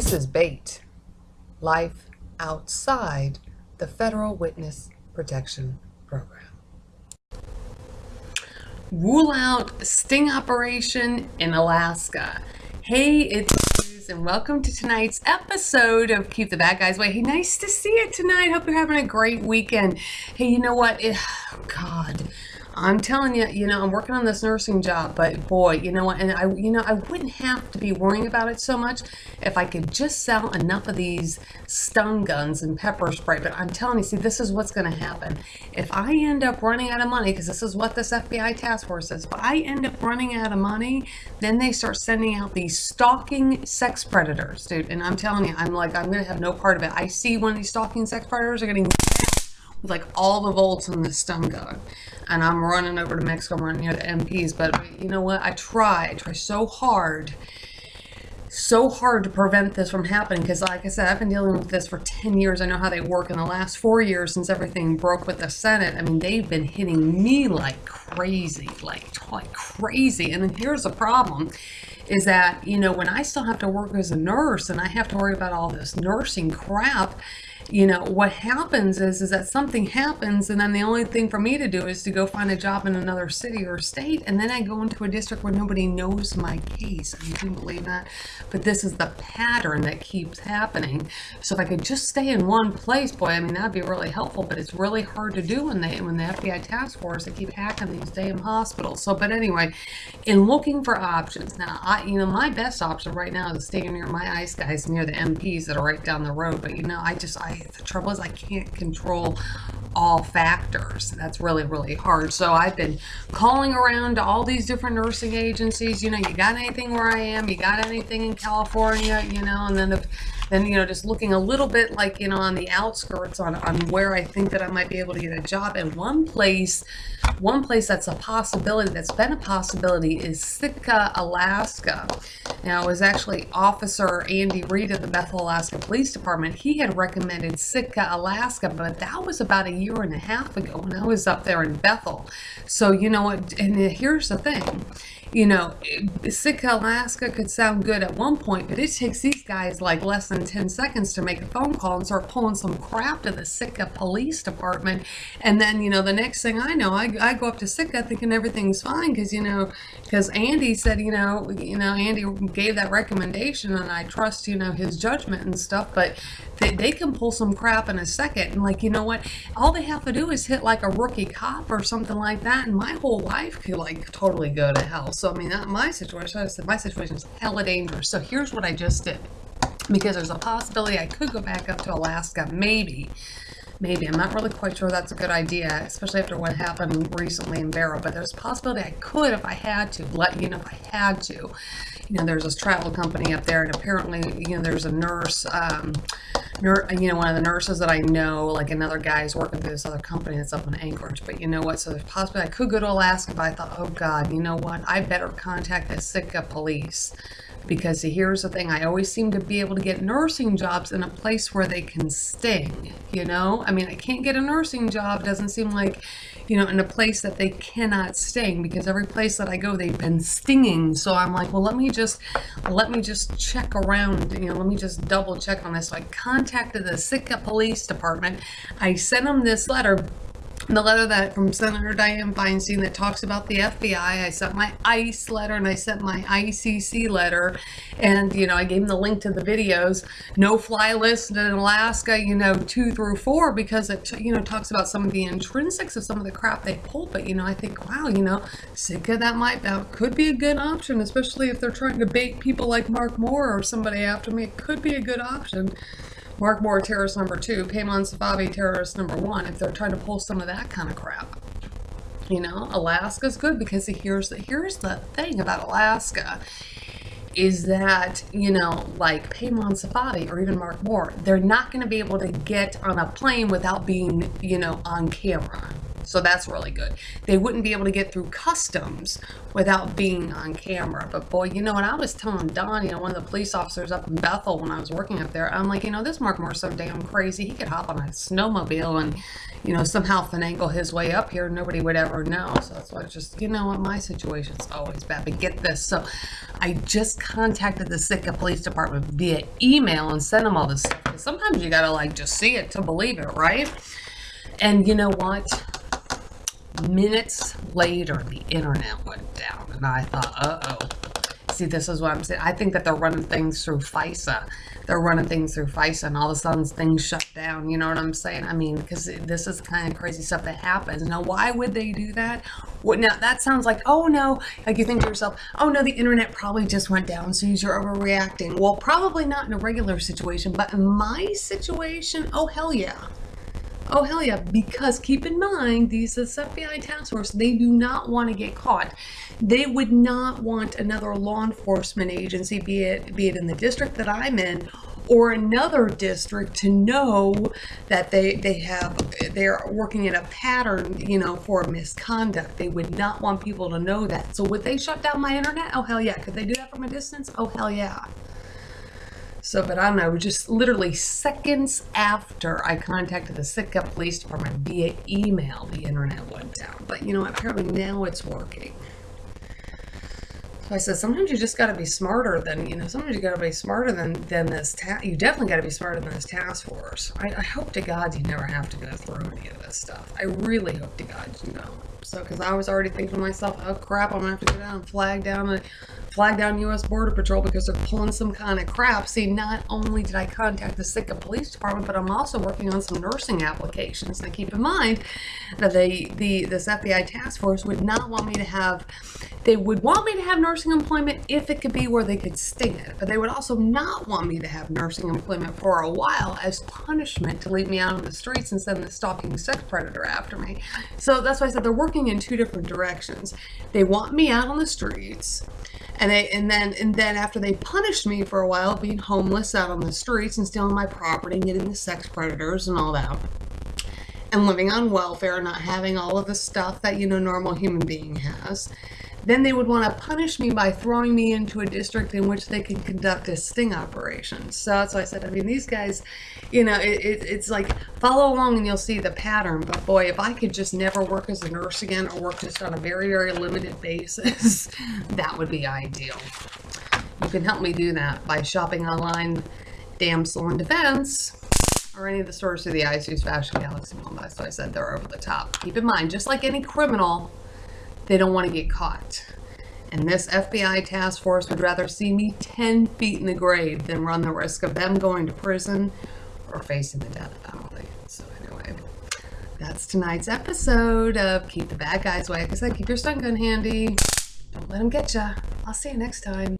This is BAIT, Life Outside the Federal Witness Protection Program. Rule out sting operation in Alaska. Hey, it's Suze, and welcome to tonight's episode of Keep the Bad Guys Away. Hey, nice to see you tonight. Hope you're having a great weekend. Hey, you know what? God, I'm telling you, I'm working on this nursing job, but boy, you know what? And I wouldn't have to be worrying about it so much if I could just sell enough of these stun guns and pepper spray. But I'm telling you, see, this is what's going to happen. If I end up running out of money, because this is what this FBI task force says, if I end up running out of money, then they start sending out these stalking sex predators, dude. And I'm telling you, I'm going to have no part of it. I see one of these stalking sex predators are getting with like all the volts in the stun gun, and I'm running over to Mexico. I'm running near the MPs, but you know what? I try so hard to prevent this from happening, because like I said, I've been dealing with this for 10 years. I know how they work. In the last 4 years since everything broke with the Senate, I mean, they've been hitting me like crazy, like crazy. And then here's the problem is that, when I still have to work as a nurse and I have to worry about all this nursing crap, what happens is that something happens, and then the only thing for me to do is to go find a job in another city or state, and then I go into a district where nobody knows my case. I mean, can you believe that? But this is the pattern that keeps happening. So if I could just stay in one place, boy, I mean, that'd be really helpful, but it's really hard to do when the FBI task force, they keep hacking these damn hospitals. So, but anyway, in looking for options, now, my best option right now is to stay near my ice guys, near the MPs that are right down the road. But, the trouble is I can't control all factors. That's really, really hard. So I've been calling around to all these different nursing agencies. You got anything where I am? You got anything in California? And then just looking a little bit like, on the outskirts on where I think that I might be able to get a job. And one place that's a possibility, that's been a possibility, is Sitka, Alaska. Now, it was actually Officer Andy Reed of the Bethel, Alaska Police Department. He had recommended Sitka, Alaska, but that was about a year and a half ago when I was up there in Bethel. So, and here's the thing. Sitka, Alaska could sound good at one point, but it takes these guys like less than 10 seconds to make a phone call and start pulling some crap to the Sitka Police Department. And then, the next thing I know, I go up to Sitka thinking everything's fine because Andy said, Andy gave that recommendation, and I trust, his judgment and stuff, but they can pull some crap in a second. And you know what? All they have to do is hit like a rookie cop or something like that, and my whole life could totally go to hell. So, I mean, my situation is hella dangerous. So here's what I just did, because there's a possibility I could go back up to Alaska. Maybe. I'm not really quite sure that's a good idea, especially after what happened recently in Barrow. But there's a possibility I could if I had to. If I had to. There's this travel company up there, and apparently, there's a nurse, one of the nurses that I know, like another guy's working for this other company that's up in Anchorage. But you know what? So there's possibly I could go to Alaska, but I thought, oh God, you know what? I better contact the Sitka police. Because here's the thing, I always seem to be able to get nursing jobs in a place where they can sting, I mean, I can't get a nursing job, doesn't seem like, in a place that they cannot sting, because every place that I go, they've been stinging. So I'm like, well, let me just check around, let me just double check on this. So I contacted the Sitka Police Department. I sent them this letter. The letter that from Senator Dianne Feinstein that talks about the FBI. I sent my ICE letter, and I sent my ICC letter, and I gave them the link to the videos. No fly list in Alaska, 2 through 4, because it talks about some of the intrinsics of some of the crap they pull. But I think, wow, Sitka, that could be a good option, especially if they're trying to bait people like Mark Moore or somebody after me. It could be a good option. Mark Moore, terrorist number 2, Payman Safavi, terrorist number 1, if they're trying to pull some of that kind of crap. Alaska's good, because here's the thing about Alaska is that, like Payman Safavi or even Mark Moore, they're not going to be able to get on a plane without being, on camera. So that's really good. They wouldn't be able to get through customs without being on camera. But boy, you know what, I was telling Don, you know, one of the police officers up in Bethel when I was working up there, I'm like, you know, this Mark Moore's so damn crazy. He could hop on a snowmobile and, you know, somehow finagle his way up here. Nobody would ever know. So that's why it's just, you know what, my situation's always bad. But get this. So I just contacted the Sitka Police Department via email and sent them all this stuff. Because sometimes you got to like just see it to believe it, right? And you know what? Minutes later, the internet went down. And I thought, uh-oh. See, this is what I'm saying. I think that they're running things through FISA. They're running things through FISA, and all of a sudden things shut down. You know what I'm saying? I mean, because this is the kind of crazy stuff that happens. Now, why would they do that? Well, now, that sounds like, oh, no. Like you think to yourself, oh, no, the internet probably just went down, so you're overreacting. Well, probably not in a regular situation, but in my situation, oh, hell yeah. Oh, hell yeah, because keep in mind, these FBI task force, they do not want to get caught. They would not want another law enforcement agency, be it in the district that I'm in, or another district, to know that they're working in a pattern, you know, for misconduct. They would not want people to know that. So would they shut down my internet? Oh, hell yeah. Could they do that from a distance? Oh, hell yeah. So, but I don't know, just literally seconds after I contacted the Sitka Police Department via email, the internet went down. But you know, apparently now it's working. So I said, sometimes you just got to be smarter than, you know, sometimes you got to be smarter than this, you definitely got to be smarter than this task force. I hope to God you never have to go through any of this stuff. I really hope to God you know. So, because I was already thinking to myself, oh crap, I'm going to have to go down and flag down U.S. Border Patrol because they're pulling some kind of crap. See, not only did I contact the Sitka Police Department, but I'm also working on some nursing applications. Now, keep in mind that this FBI task force would not want me to have, they would want me to have nursing employment if it could be where they could sting it. But they would also not want me to have nursing employment for a while as punishment to leave me out on the streets and send the stalking sex predator after me. So that's why I said they're working in two different directions. They want me out on the streets, and then after they punished me for a while, being homeless out on the streets and stealing my property and getting the sex predators and all that, and living on welfare, not having all of the stuff that, you know, normal human being has, then they would want to punish me by throwing me into a district in which they can conduct a sting operation. So that's why I said, I mean, these guys, you know, it's like, follow along and you'll see the pattern. But boy, if I could just never work as a nurse again, or work just on a very, very limited basis, that would be ideal. You can help me do that by shopping online, Damsel in Defense, or any of the stores through the iSuits, Fashion Galaxy Mall. That's why I said they're over the top. Keep in mind, just like any criminal, they don't want to get caught. And this FBI task force would rather see me 10 feet in the grave than run the risk of them going to prison or facing the death penalty. So anyway, that's tonight's episode of Keep the Bad Guys Away. Like I said, keep your stun gun handy. Don't let them get ya. I'll see you next time.